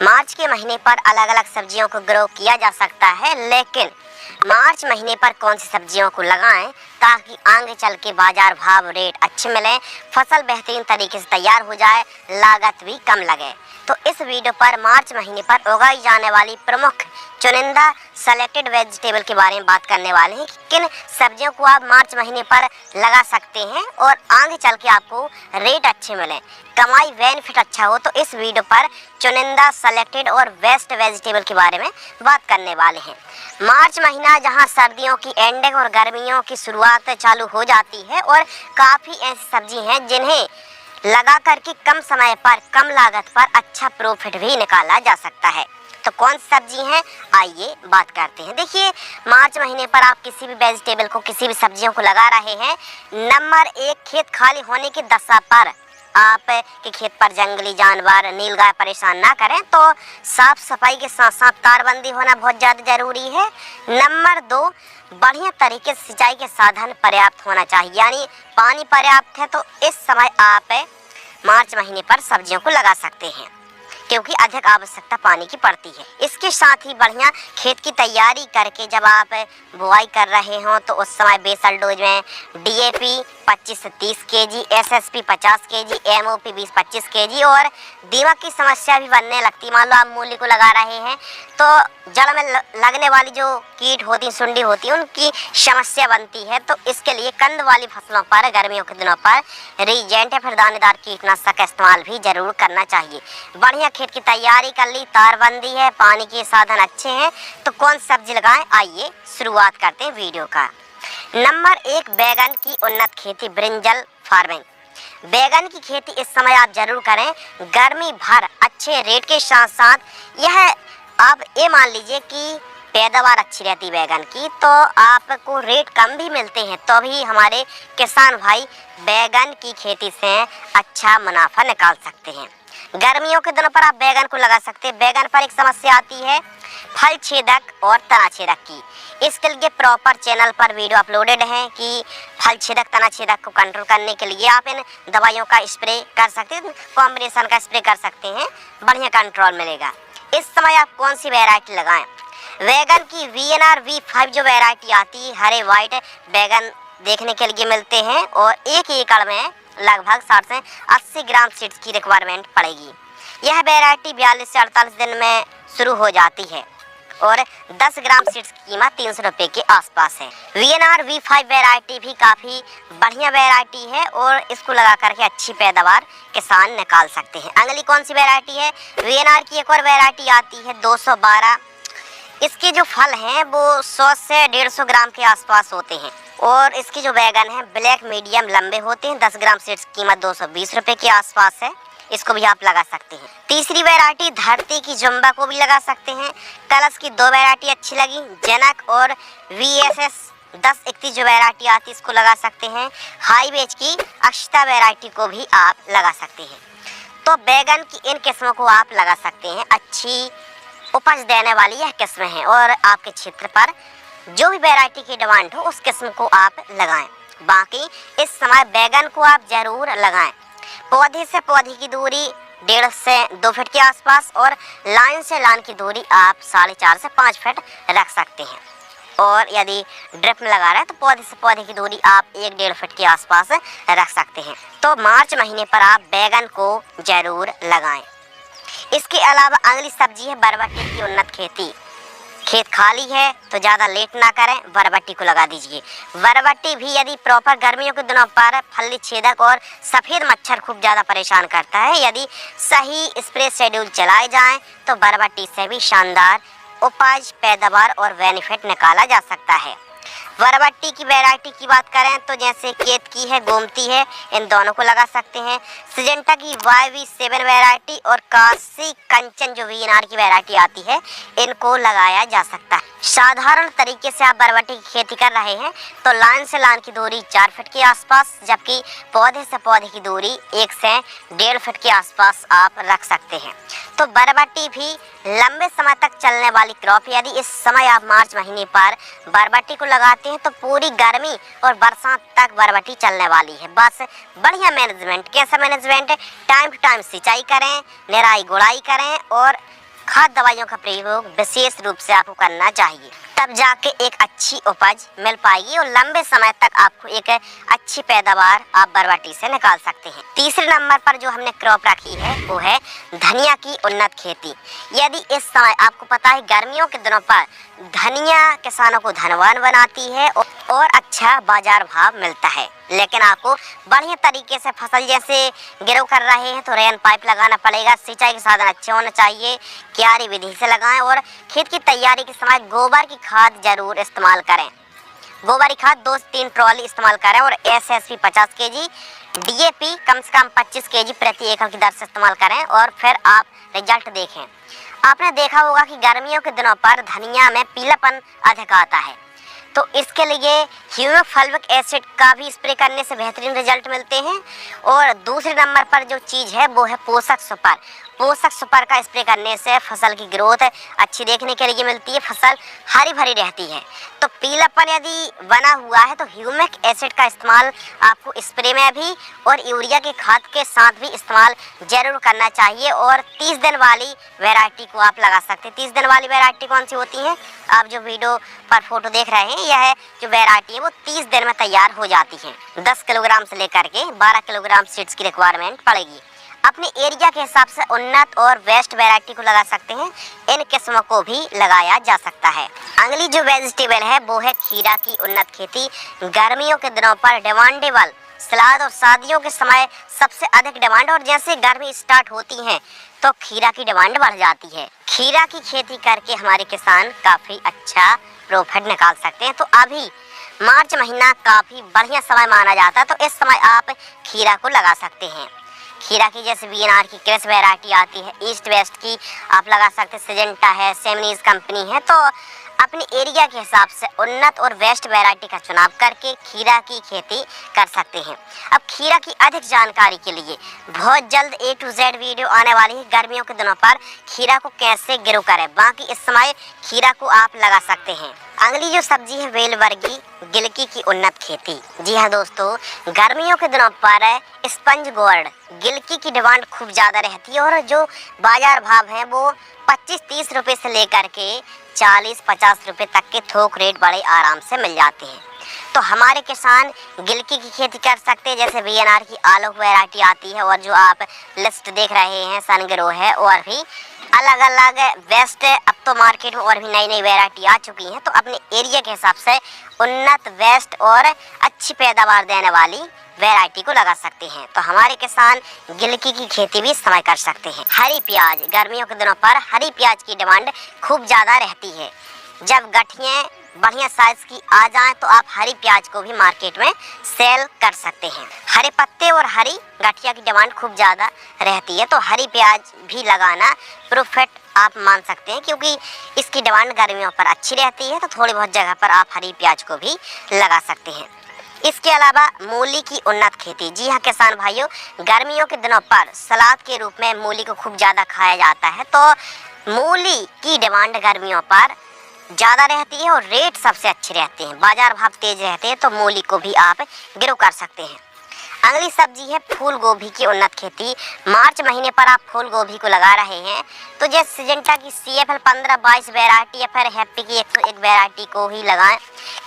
मार्च के महीने पर अलग अलग सब्जियों को ग्रो किया जा सकता है, लेकिन मार्च महीने पर कौन सी सब्जियों को लगाएं ताकि आगे चल के बाजार भाव रेट अच्छे मिले, फसल बेहतरीन तरीके से तैयार हो जाए, लागत भी कम लगे। तो इस वीडियो पर मार्च महीने पर उगाई जाने वाली प्रमुख चुनिंदा सेलेक्टेड वेजिटेबल के बारे में बात करने वाले हैं कि किन सब्जियों को आप मार्च महीने पर लगा सकते हैं और आगे चल के आपको रेट अच्छे मिले, कमाई बेनिफिट अच्छा हो। तो इस वीडियो पर चुनिंदा सेलेक्टेड और बेस्ट वेजिटेबल के बारे में बात करने वाले हैं। मार्च महीना जहां सर्दियों की एंडिंग और गर्मियों की शुरुआत चालू हो जाती है और काफ़ी ऐसी सब्जी हैं जिन्हें लगा करके कम समय पर कम लागत पर अच्छा प्रॉफिट भी निकाला जा सकता है। तो कौन सी सब्जी हैं, आइए बात करते हैं। देखिए, मार्च महीने पर आप किसी भी वेजिटेबल को, किसी भी सब्जियों को लगा रहे हैं, नंबर 1, खेत खाली होने की दशा पर आप के खेत पर जंगली जानवर, नीलगाय परेशान ना करें, तो साफ सफाई के साथ साथ तारबंदी होना बहुत ज़्यादा ज़रूरी है। नंबर 2, बढ़िया तरीके से सिंचाई के साधन पर्याप्त होना चाहिए, यानी पानी पर्याप्त है तो इस समय आप मार्च महीने पर सब्जियों को लगा सकते हैं क्योंकि अधिक आवश्यकता पानी की पड़ती है। इसके साथ ही बढ़िया खेत की तैयारी करके जब आप बुआई कर रहे हों तो उस समय बेसल डोज में DAP 25 से 30 kg, SSP 50 kg, MOP 20-25 kg और दीमक की समस्या भी बनने लगती है। मान लो आप मूली को लगा रहे हैं तो जड़ में लगने वाली जो कीट होती, सुंडी होती है, उनकी समस्या बनती है। तो इसके लिए कंद वाली फसलों पर गर्मियों के दिनों पर रीजेंट या फिर दानेदार कीटनाशक का इस्तेमाल भी जरूर करना चाहिए। बढ़िया खेत की तैयारी कर ली, तारबंदी है, पानी के साधन अच्छे हैं, तो कौन सब्जी लगाएं, आइए शुरुआत करते हैं वीडियो का। नंबर 1, बैगन की उन्नत खेती, ब्रिंजल फार्मिंग। बैगन की खेती इस समय आप जरूर करें, गर्मी भर अच्छे रेट के साथ साथ यह आप ये मान लीजिए कि पैदावार अच्छी रहती बैगन की, तो आपको रेट कम भी मिलते हैं, तो भी हमारे किसान भाई बैगन की खेती से अच्छा मुनाफा निकाल सकते हैं। गर्मियों के दिनों पर आप बैगन को लगा सकते हैं। बैगन पर एक समस्या आती है फल छेदक और तना छेदक की। इसके लिए प्रॉपर चैनल पर वीडियो अपलोडेड है कि फल छेदक, तना छेदक को कंट्रोल करने के लिए आप इन दवाइयों का स्प्रे कर सकते हैं, कॉम्बिनेशन का स्प्रे कर सकते हैं, बढ़िया कंट्रोल मिलेगा। इस समय आप कौन सी वैरायटी लगाएं? बैगन की VNR V5 जो वैरायटी आती है, हरे वाइट बैगन देखने के लिए मिलते हैं और 1 एकड़ में लगभग 60 से 80 ग्राम सीड्स की रिक्वायरमेंट पड़ेगी। यह वैरायटी 42 से 48 दिन में शुरू हो जाती है और 10 ग्राम सीड्स की कीमत 300 रुपये के आसपास है। VNR V5 वैरायटी भी काफ़ी बढ़िया वैरायटी है और इसको लगा करके अच्छी पैदावार किसान निकाल सकते हैं। अगली कौन सी वैरायटी है? VNR की एक और वैरायटी आती है 212। इसके जो फल हैं वो 100 से 150 ग्राम के आसपास होते हैं और इसके जो बैगन हैं ब्लैक मीडियम लंबे होते हैं। 10 ग्राम सीड्स की कीमत 220 रुपये के आसपास है, इसको भी आप लगा सकते हैं। तीसरी वैरायटी धरती की जुम्बा को भी लगा सकते हैं। कलश की 2 वैरायटी अच्छी लगी, जनक और VSS 1031 जो वैरायटी आती है इसको लगा सकते हैं। हाई बेच की अक्षता वैरायटी को भी आप लगा सकते हैं। तो बैगन की इन किस्मों को आप लगा सकते हैं, अच्छी उपज देने वाली यह किस्में हैं और आपके क्षेत्र पर जो भी वैरायटी की डिमांड हो उस किस्म को आप लगाएं। बाकी इस समय बैगन को आप जरूर लगाएं। पौधे से पौधे की दूरी 1.5 से 2 फीट के आसपास और लाइन से लाइन की दूरी आप 4.5 से 5 फीट रख सकते हैं और यदि ड्रिप में लगा रहे हैं तो पौधे से पौधे की दूरी आप 1-1.5 फीट के आसपास रख सकते हैं। तो मार्च महीने पर आप बैगन को जरूर लगाएं। इसके अलावा अगली सब्जी है बरबट्टी की उन्नत खेती। खेत खाली है तो ज़्यादा लेट ना करें, बरबट्टी को लगा दीजिए। बरबट्टी भी यदि प्रॉपर गर्मियों के दिनों पर फली छेदक और सफ़ेद मच्छर खूब ज़्यादा परेशान करता है, यदि सही स्प्रे शेड्यूल चलाए जाएं तो बरबट्टी से भी शानदार उपज, पैदावार और बेनिफिट निकाला जा सकता है। बरबट्टी की वैरायटी की बात करें तो जैसे केत की है, गोमती है, इन दोनों को लगा सकते हैं। सिजेंटा की YV7 वैरायटी और काशी कंचन जो VNR की वैरायटी आती है, इनको लगाया जा सकता है। साधारण तरीके से आप बरबट्टी की खेती कर रहे हैं तो लाइन से लाइन की दूरी 4 फीट के आसपास, जबकि पौधे से पौधे की दूरी 1 से 1.5 फीट के आसपास आप रख सकते हैं। तो बरबट्टी भी लंबे समय तक चलने वाली क्रॉप। यदि इस समय आप मार्च महीने पर बरबट्टी को लगाते हैं तो पूरी गर्मी और बरसात तक बरबट्टी चलने वाली है। बस बढ़िया मैनेजमेंट, कैसा मैनेजमेंट? टाइम टू टाइम सिंचाई करें, निराई गुड़ाई करें और खाद दवाइयों का प्रयोग विशेष रूप से आपको करना चाहिए, तब जाके एक अच्छी उपज मिल पाएगी और लंबे समय तक आपको एक अच्छी पैदावार आप बरबटी से निकाल सकते हैं। तीसरे नंबर पर जो हमने क्रॉप रखी है वो है धनिया की उन्नत खेती। यदि इस समय आपको पता है गर्मियों के दिनों पर धनिया किसानों को धनवान बनाती है और अच्छा बाजार भाव मिलता है, लेकिन आपको बढ़िया तरीके से फसल जैसे ग्रो कर रहे हैं तो रेन पाइप लगाना पड़ेगा, सिंचाई के साधन अच्छे होने चाहिए, क्यारी विधि से लगाएं और खेत की तैयारी के समय गोबर की खाद जरूर इस्तेमाल करें। गोबर की खाद 2 से 3 ट्रॉली इस्तेमाल करें और SSP 50 kg, DAP कम से कम 25 kg प्रति एकड़ की दर से इस्तेमाल करें और फिर आप रिजल्ट देखें। आपने देखा होगा कि गर्मियों के दिनों पर धनिया में पीलापन अधिक आता है, तो इसके लिए ह्यूमिक एसिड का भी स्प्रे करने से बेहतरीन रिजल्ट मिलते हैं। और दूसरे नंबर पर जो चीज़ है वो है पोषक सुपर। पोषक सुपर का स्प्रे करने से फसल की ग्रोथ अच्छी देखने के लिए मिलती है, फसल हरी भरी रहती है। तो पीलापन यदि बना हुआ है तो ह्यूमिक एसिड का इस्तेमाल आपको स्प्रे में भी और यूरिया की खाद के साथ भी इस्तेमाल जरूर करना चाहिए। और 30 दिन वाली वैरायटी को आप लगा सकते हैं। 30 दिन वाली वैरायटी कौन सी होती है? आप जो वीडियो पर फोटो देख रहे हैं, यह जो वैरायटी है वो 30 दिन में तैयार हो जाती है। 10 किलोग्राम से लेकर के 12 किलोग्राम सीड्स की रिक्वायरमेंट पड़ेगी। अपने एरिया के हिसाब से उन्नत और बेस्ट वैरायटी को लगा सकते हैं, इन किस्मों को भी लगाया जा सकता है। अगली जो वेजिटेबल है वो है खीरा की उन्नत खेती। गर्मियों के दिनों पर डिमांडेबल, सलाद और शादियों के समय सबसे अधिक डिमांड, और जैसे गर्मी स्टार्ट होती है तो खीरा की डिमांड बढ़ जाती है। खीरा की खेती करके हमारे किसान काफ़ी अच्छा प्रॉफिट निकाल सकते हैं। तो अभी मार्च महीना काफ़ी बढ़िया समय माना जाता है, तो इस समय आप खीरा को लगा सकते हैं। खीरा की जैसे BNR की क्रेस वैरायटी आती है, ईस्ट वेस्ट की आप लगा सकते हैं, सिजेंटा है, सेमनीज कंपनी है। तो अपने एरिया के हिसाब से उन्नत और बेस्ट वैरायटी का चुनाव करके खीरा की खेती कर सकते हैं। अब खीरा की अधिक जानकारी के लिए बहुत जल्द A to Z वीडियो आने वाली है। गर्मियों के दिनों पर खीरा को कैसे ग्रो करें, बाकी इस समय खीरा को आप लगा सकते हैं। अगली जो सब्जी है वेलवर्गी गिलकी की उन्नत खेती। जी हाँ दोस्तों, गर्मियों के दिनों पर स्पंज गोर्ड गिलकी की डिमांड खूब ज़्यादा रहती है और जो बाजार भाव है वो 25-30 रुपये से लेकर के 40-50 रुपये तक के थोक रेट बड़े आराम से मिल जाते हैं। तो हमारे किसान गिलकी की खेती कर सकते हैं। जैसे BNR की आलोक वैरायटी आती है और जो आप लिस्ट देख रहे हैं सनग्रो है, और भी अलग अलग बेस्ट, अब तो मार्केट में और भी नई नई वैरायटी आ चुकी हैं। तो अपने एरिया के हिसाब से उन्नत, बेस्ट और अच्छी पैदावार देने वाली वैरायटी को लगा सकते हैं। तो हमारे किसान गिलकी की खेती भी इस समय कर सकते हैं। हरी प्याज, गर्मियों के दिनों पर हरी प्याज की डिमांड खूब ज़्यादा रहती है। जब गठियाँ बढ़िया साइज की आ जाएं तो आप हरी प्याज को भी मार्केट में सेल कर सकते हैं। हरे पत्ते और हरी गठिया की डिमांड खूब ज़्यादा रहती है, तो हरी प्याज भी लगाना प्रॉफिट आप मान सकते हैं, क्योंकि इसकी डिमांड गर्मियों पर अच्छी रहती है। तो थोड़ी बहुत जगह पर आप हरी प्याज को भी लगा सकते हैं। इसके अलावा मूली की उन्नत खेती। जी हाँ किसान भाइयों, गर्मियों के दिनों पर सलाद के रूप में मूली को खूब ज़्यादा खाया जाता है। तो मूली की डिमांड गर्मियों पर ज़्यादा रहती है और रेट सबसे अच्छे रहते हैं, बाजार भाव तेज रहते हैं। तो मूली को भी आप ग्रो कर सकते हैं। अगली सब्जी है फूल गोभी की उन्नत खेती। मार्च महीने पर आप फूल गोभी को लगा रहे हैं तो जैसे सिजेंटा की CFL 15-22 वैरायटी या फिर हैप्पी की 101 वैरायटी को ही लगाएं,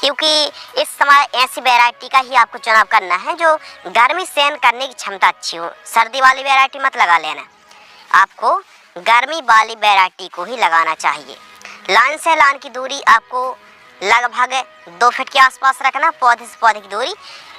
क्योंकि इस समय ऐसी वैरायटी का ही आपको चुनाव करना है जो गर्मी सहन करने की क्षमता अच्छी हो। सर्दी वाली वैरायटी मत लगा लेना, आपको गर्मी वाली वैरायटी को ही लगाना चाहिए। लाइन से लाइन की दूरी आपको लगभग 2 फीट के आसपास रखना, पौधे से पौधे की दूरी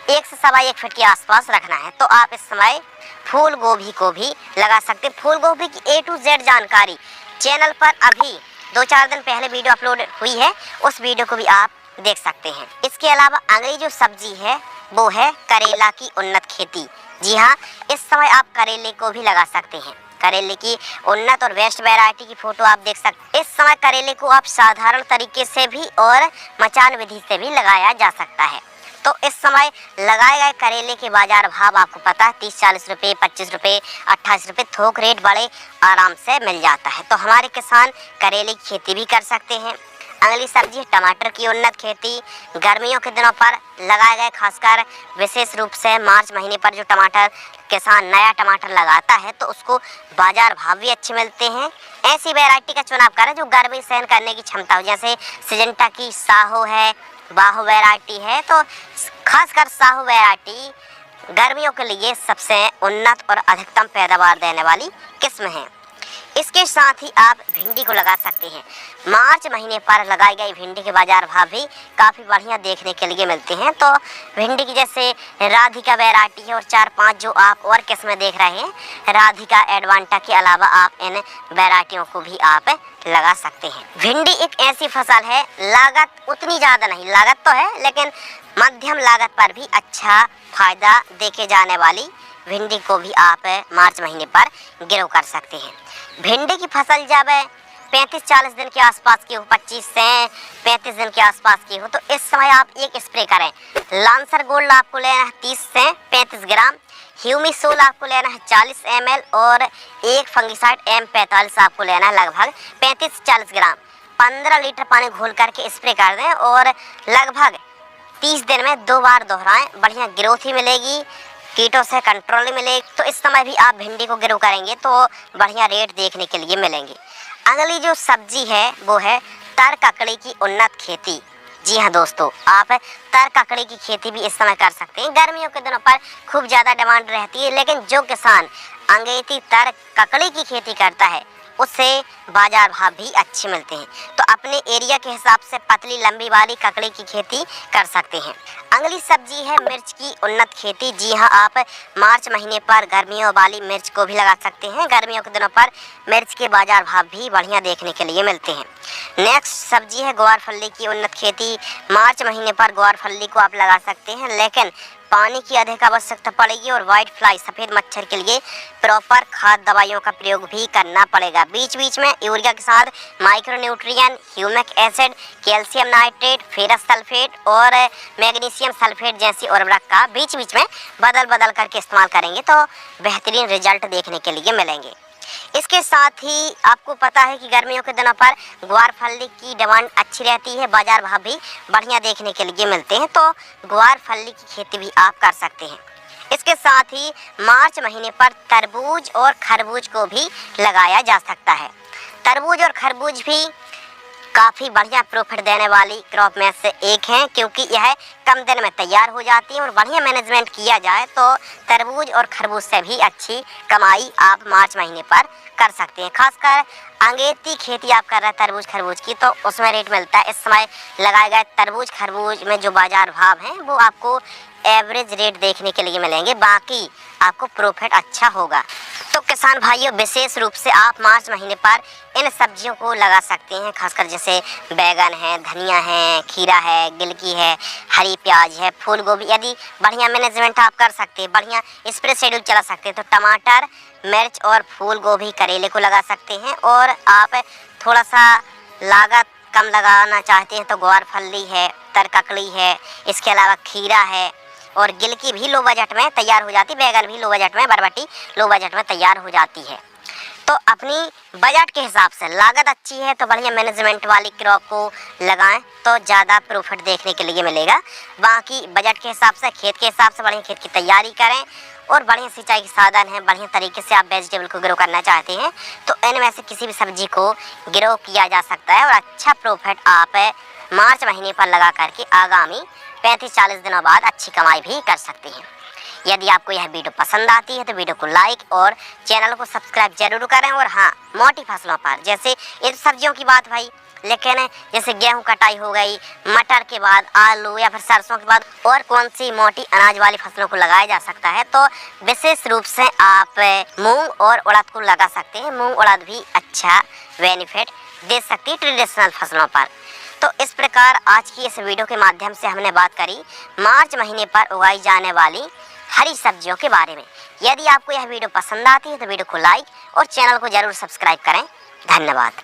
1 से 1.25 फीट के आसपास रखना है। तो आप इस समय फूल गोभी को भी लगा सकते हैं। फूल गोभी की A to Z जानकारी चैनल पर अभी 2-4 दिन पहले वीडियो अपलोड हुई है, उस वीडियो को भी आप देख सकते हैं। इसके अलावा अगली जो सब्जी है वो है करेला की उन्नत खेती। जी हाँ, इस समय आप करेले को भी लगा सकते हैं। करेले की उन्नत और बेस्ट वैरायटी की फोटो आप देख सकते हैं। इस समय करेले को आप साधारण तरीके से भी और मचान विधि से भी लगाया जा सकता है। तो इस समय लगाए गए करेले के बाजार भाव आपको पता है 30-40 रुपये, 25 रुपये, 28 रुपये थोक रेट बड़े आराम से मिल जाता है। तो हमारे किसान करेले की खेती भी कर सकते हैं। अगली सब्जी है टमाटर की उन्नत खेती। गर्मियों के दिनों पर लगाए गए, खासकर विशेष रूप से मार्च महीने पर जो टमाटर किसान नया टमाटर लगाता है तो उसको बाजार भाव भी अच्छे मिलते हैं। ऐसी वैरायटी का चुनाव करें जो गर्मी सहन करने की क्षमता हो, जैसे सिजेंटा की साहो है, बाहो वैरायटी है। तो खासकर साहो वैरायटी गर्मियों के लिए सबसे उन्नत और अधिकतम पैदावार देने वाली किस्म है। इसके साथ ही आप भिंडी को लगा सकते हैं। मार्च महीने पर लगाई गई भिंडी के बाजार भाव भी काफ़ी बढ़िया देखने के लिए मिलते हैं। तो भिंडी की जैसे राधिका वैरायटी है और 4-5 जो आप और किस्में देख रहे हैं, राधिका, एडवांटा के अलावा आप इन वैरायटियों को भी आप लगा सकते हैं। भिंडी एक ऐसी फसल है, लागत उतनी ज़्यादा नहीं, लागत तो है लेकिन मध्यम लागत पर भी अच्छा फायदा देके जाने वाली भिंडी को भी आप मार्च महीने पर ग्रो कर सकते हैं। भिंडी की फसल जब 35-40 दिन के आसपास की हो, 25 से 35 दिन के आसपास की हो, तो इस समय आप एक स्प्रे करें। लांसर गोल्ड आपको लेना है 30 से 35 ग्राम, ह्यूमिसोल आपको लेना है 40 ml और एक फंगिसाइड M45 आपको लेना है लगभग 35-40 ग्राम। 15 लीटर पानी घोल करके स्प्रे कर दें और लगभग 30 दिन में 2 बार दोहराएं। बढ़िया ग्रोथ ही मिलेगी, कीटों से कंट्रोल मिलेगी। तो इस समय भी आप भिंडी को ग्रो करेंगे तो बढ़िया रेट देखने के लिए मिलेंगे। अगली जो सब्जी है वो है तर ककड़ी की उन्नत खेती। जी हाँ दोस्तों, आप तर ककड़ी की खेती भी इस समय कर सकते हैं। गर्मियों के दिनों पर खूब ज़्यादा डिमांड रहती है, लेकिन जो किसान अंगेती तर ककड़ी की खेती करता है उससे बाजार भाव भी अच्छे मिलते हैं। तो अपने एरिया के हिसाब से पतली लंबी वाली ककड़ी की खेती कर सकते हैं। अगली सब्जी है मिर्च की उन्नत खेती। जी हाँ, आप मार्च महीने पर गर्मियों वाली मिर्च को भी लगा सकते हैं। गर्मियों के दिनों पर मिर्च के बाजार भाव भी बढ़िया देखने के लिए मिलते हैं। नेक्स्ट सब्जी है ग्वारफली की उन्नत खेती। मार्च महीने पर ग्वारफली को आप लगा सकते हैं, लेकिन पानी की अधिक आवश्यकता पड़ेगी और वाइट फ्लाई सफ़ेद मच्छर के लिए प्रॉपर खाद दवाइयों का प्रयोग भी करना पड़ेगा। बीच बीच में यूरिया के साथ micronutrient, humic acid, calcium nitrate, ferrous sulphate और मैग्नीशियम सल्फेट जैसी उर्वरक का बीच बीच में बदल बदल करके इस्तेमाल करेंगे तो बेहतरीन रिजल्ट देखने के लिए मिलेंगे। इसके साथ ही आपको पता है कि गर्मियों के दिनों पर ग्वारफली की डिमांड अच्छी रहती है, बाजार भाव भी बढ़िया देखने के लिए मिलते हैं। तो ग्वारफली की खेती भी आप कर सकते हैं। इसके साथ ही मार्च महीने पर तरबूज और खरबूज को भी लगाया जा सकता है। तरबूज और खरबूज भी काफ़ी बढ़िया प्रॉफिट देने वाली क्रॉप में से एक है, क्योंकि यह कम दिन में तैयार हो जाती है और बढ़िया मैनेजमेंट किया जाए तो तरबूज और खरबूज से भी अच्छी कमाई आप मार्च महीने पर कर सकते हैं। खासकर अंगेती खेती आप कर रहे हैं तरबूज खरबूज की, तो उसमें रेट मिलता है। इस समय लगाए गए तरबूज खरबूज में जो बाजार भाव हैं वो आपको एवरेज रेट देखने के लिए मिलेंगे, बाकी आपको प्रॉफिट अच्छा होगा। तो किसान भाइयों, विशेष रूप से आप मार्च महीने पर इन सब्जियों को लगा सकते हैं। खासकर जैसे बैगन है, धनिया है, खीरा है, गिलकी है, हरी प्याज है, फूल गोभी। यदि बढ़िया मैनेजमेंट आप कर सकते हैं, बढ़िया स्प्रे शेड्यूल चला सकते हैं, तो टमाटर, मिर्च और फूल गोभी, करेले को लगा सकते हैं। और आप थोड़ा सा लागत कम लगाना चाहते हैं तो ग्वारफली है, तर ककड़ी है, इसके अलावा खीरा है और गिलकी भी लो बजट में तैयार हो जाती, बैगन भी लो बजट में, बरबटी लो बजट में तैयार हो जाती है। तो अपनी बजट के हिसाब से लागत अच्छी है तो बढ़िया मैनेजमेंट वाली क्रॉप को लगाएं तो ज़्यादा प्रॉफिट देखने के लिए मिलेगा। बाकी बजट के हिसाब से, खेत के हिसाब से बढ़िया खेत की तैयारी करें और बढ़िया सिंचाई के साधन है, बढ़िया तरीके से आप वेजिटेबल को ग्रो करना चाहते हैं तो इनमें से किसी भी सब्जी को ग्रो किया जा सकता है और अच्छा प्रॉफिट आप मार्च महीने पर लगा करके आगामी 35-40 दिनों बाद अच्छी कमाई भी कर सकते हैं। यदि आपको यह वीडियो पसंद आती है तो वीडियो को लाइक और चैनल को सब्सक्राइब जरूर करें। और हाँ, मोटी फसलों पर जैसे इन सब्जियों की बात भाई, लेकिन जैसे गेहूं कटाई हो गई, मटर के बाद आलू या फिर सरसों के बाद और कौन सी मोटी अनाज वाली फसलों को लगाया जा सकता है तो विशेष रूप से आप मूंग और उड़द को लगा सकते हैं। मूंग उड़द भी अच्छा बेनिफिट दे सकती है ट्रेडिशनल फसलों पर। तो इस प्रकार आज की इस वीडियो के माध्यम से हमने बात करी मार्च महीने पर उगाई जाने वाली हरी सब्जियों के बारे में। यदि आपको यह वीडियो पसंद आती है तो वीडियो को लाइक और चैनल को जरूर सब्सक्राइब करें। धन्यवाद।